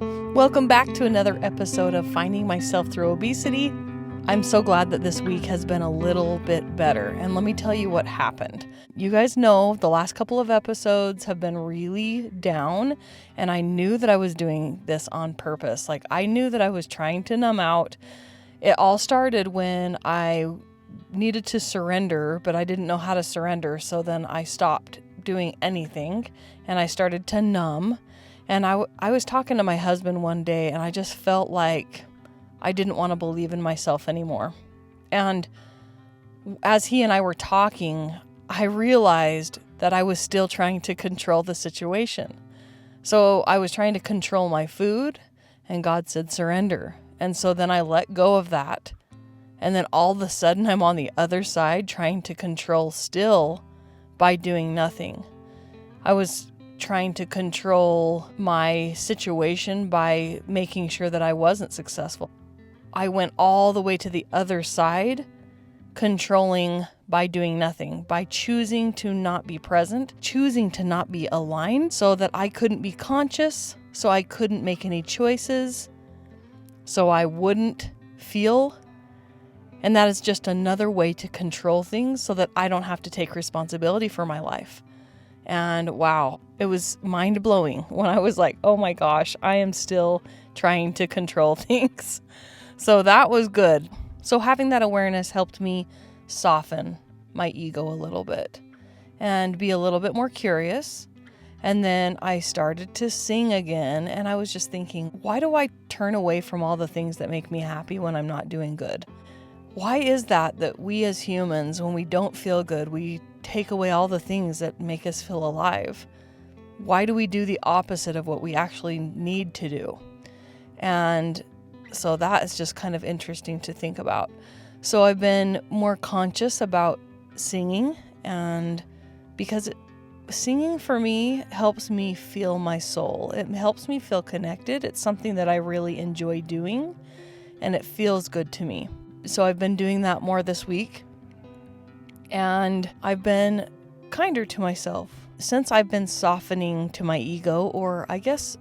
Welcome back to another episode of Finding Myself Through Obesity. I'm so glad that this week has been a little bit better, and let me tell you what happened. You guys know the last couple of episodes have been really down, and I knew that I was doing this on purpose. I knew that I was trying to numb out. It all started when I needed to surrender, but I didn't know how to surrender, so then I stopped doing anything, and I started to numb. And I was talking to my husband one day, and I just felt like I didn't want to believe in myself anymore. And as he and I were talking, I realized that I was still trying to control the situation. So I was trying to control my food, and God said surrender. And so then I let go of that. And then all of a sudden I'm on the other side trying to control still by doing nothing. I was trying to control my situation by making sure that I wasn't successful. I went all the way to the other side, controlling by doing nothing, by choosing to not be present, choosing to not be aligned so that I couldn't be conscious, so I couldn't make any choices, so I wouldn't feel. And that is just another way to control things so that I don't have to take responsibility for my life. And wow, it was mind-blowing when I was like, oh my gosh, I am still trying to control things. So that was good. So having that awareness helped me soften my ego a little bit and be a little bit more curious. And then I started to sing again, and I was just thinking, why do I turn away from all the things that make me happy when I'm not doing good? Why is that we as humans, when we don't feel good, we take away all the things that make us feel alive? Why do we do the opposite of what we actually need to do? And so that is just kind of interesting to think about. So I've been more conscious about singing, and because singing for me helps me feel my soul. It helps me feel connected. It's something that I really enjoy doing, and it feels good to me. So I've been doing that more this week, and I've been kinder to myself since I've been softening to my ego, or I guess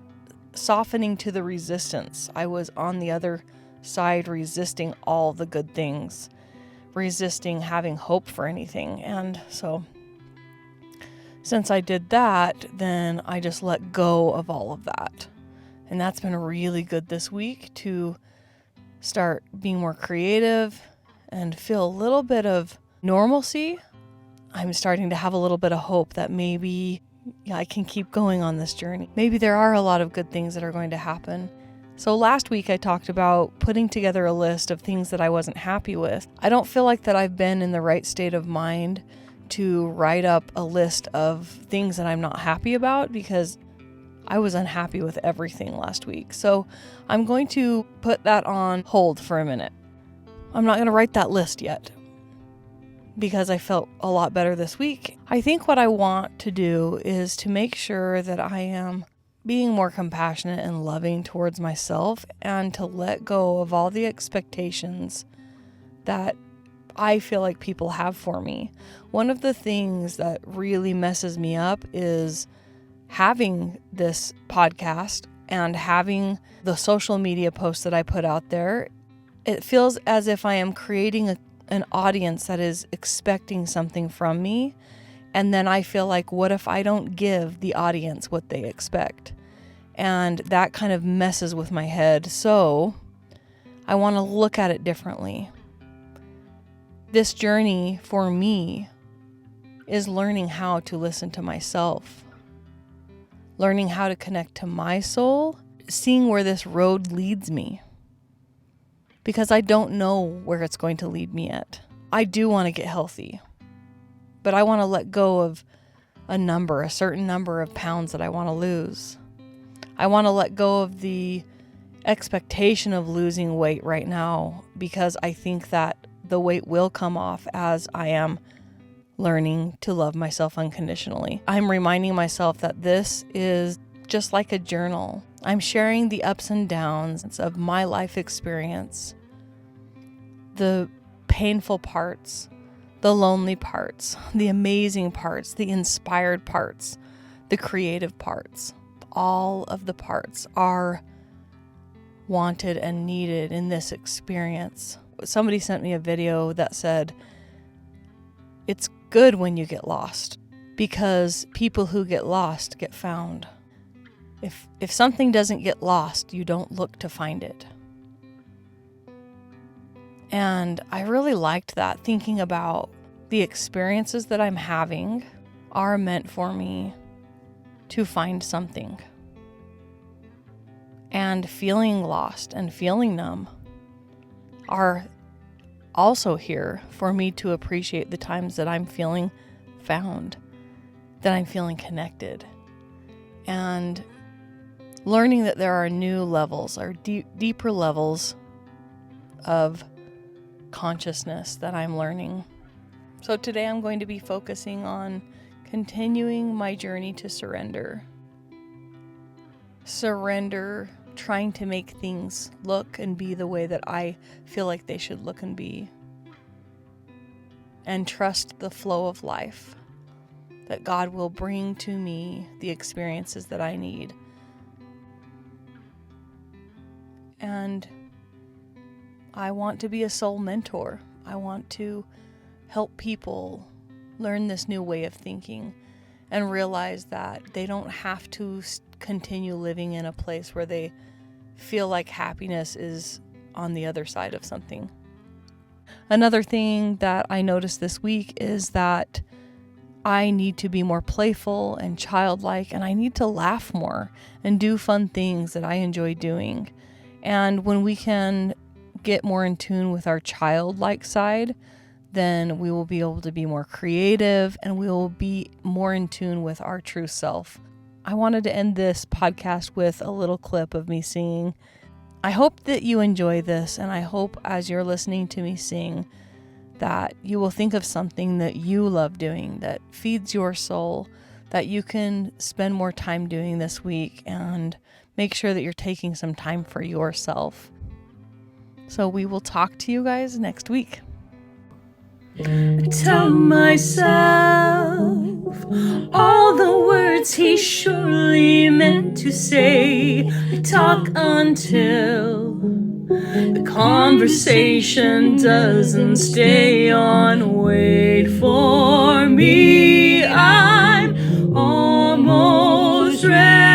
softening to the resistance. I was on the other side resisting all the good things, resisting having hope for anything. And so since I did that, then I just let go of all of that. And that's been really good this week to start being more creative and feel a little bit of normalcy. I'm starting to have a little bit of hope that maybe I can keep going on this journey. Maybe there are a lot of good things that are going to happen. So last week I talked about putting together a list of things that I wasn't happy with. I don't feel like that I've been in the right state of mind to write up a list of things that I'm not happy about, because I was unhappy with everything last week. So I'm going to put that on hold for a minute. I'm not going to write that list yet because I felt a lot better this week. I think what I want to do is to make sure that I am being more compassionate and loving towards myself, and to let go of all the expectations that I feel like people have for me. One of the things that really messes me up is having this podcast and having the social media posts that I put out there. It feels as if I am creating an audience that is expecting something from me. And then I feel like, what if I don't give the audience what they expect? And that kind of messes with my head. So I want to look at it differently. This journey for me is learning how to listen to myself, learning how to connect to my soul, seeing where this road leads me. Because I don't know where it's going to lead me yet. I do want to get healthy, but I want to let go of a certain number of pounds that I want to lose. I want to let go of the expectation of losing weight right now, because I think that the weight will come off as I am learning to love myself unconditionally. I'm reminding myself that this is just like a journal. I'm sharing the ups and downs of my life experience, the painful parts, the lonely parts, the amazing parts, the inspired parts, the creative parts. All of the parts are wanted and needed in this experience. Somebody sent me a video that said, it's good when you get lost because people who get lost get found. If something doesn't get lost, you don't look to find it. And I really liked that, thinking about the experiences that I'm having are meant for me to find something. And feeling lost and feeling numb are also here for me to appreciate the times that I'm feeling found, that I'm feeling connected, and learning that there are new levels, or deeper levels of consciousness that I'm learning. So today I'm going to be focusing on continuing my journey to surrender. Surrender, trying to make things look and be the way that I feel like they should look and be. And trust the flow of life, that God will bring to me the experiences that I need. And I want to be a soul mentor. I want to help people learn this new way of thinking and realize that they don't have to continue living in a place where they feel like happiness is on the other side of something. Another thing that I noticed this week is that I need to be more playful and childlike, and I need to laugh more and do fun things that I enjoy doing. And when we can get more in tune with our childlike side, then we will be able to be more creative and we will be more in tune with our true self. I wanted to end this podcast with a little clip of me singing. I hope that you enjoy this, and I hope as you're listening to me sing that you will think of something that you love doing, that feeds your soul, that you can spend more time doing this week, and make sure that you're taking some time for yourself. So we will talk to you guys next week. Tell myself all the words he surely meant to say. Talk until the conversation doesn't stay on. Wait for me, I'm almost ready.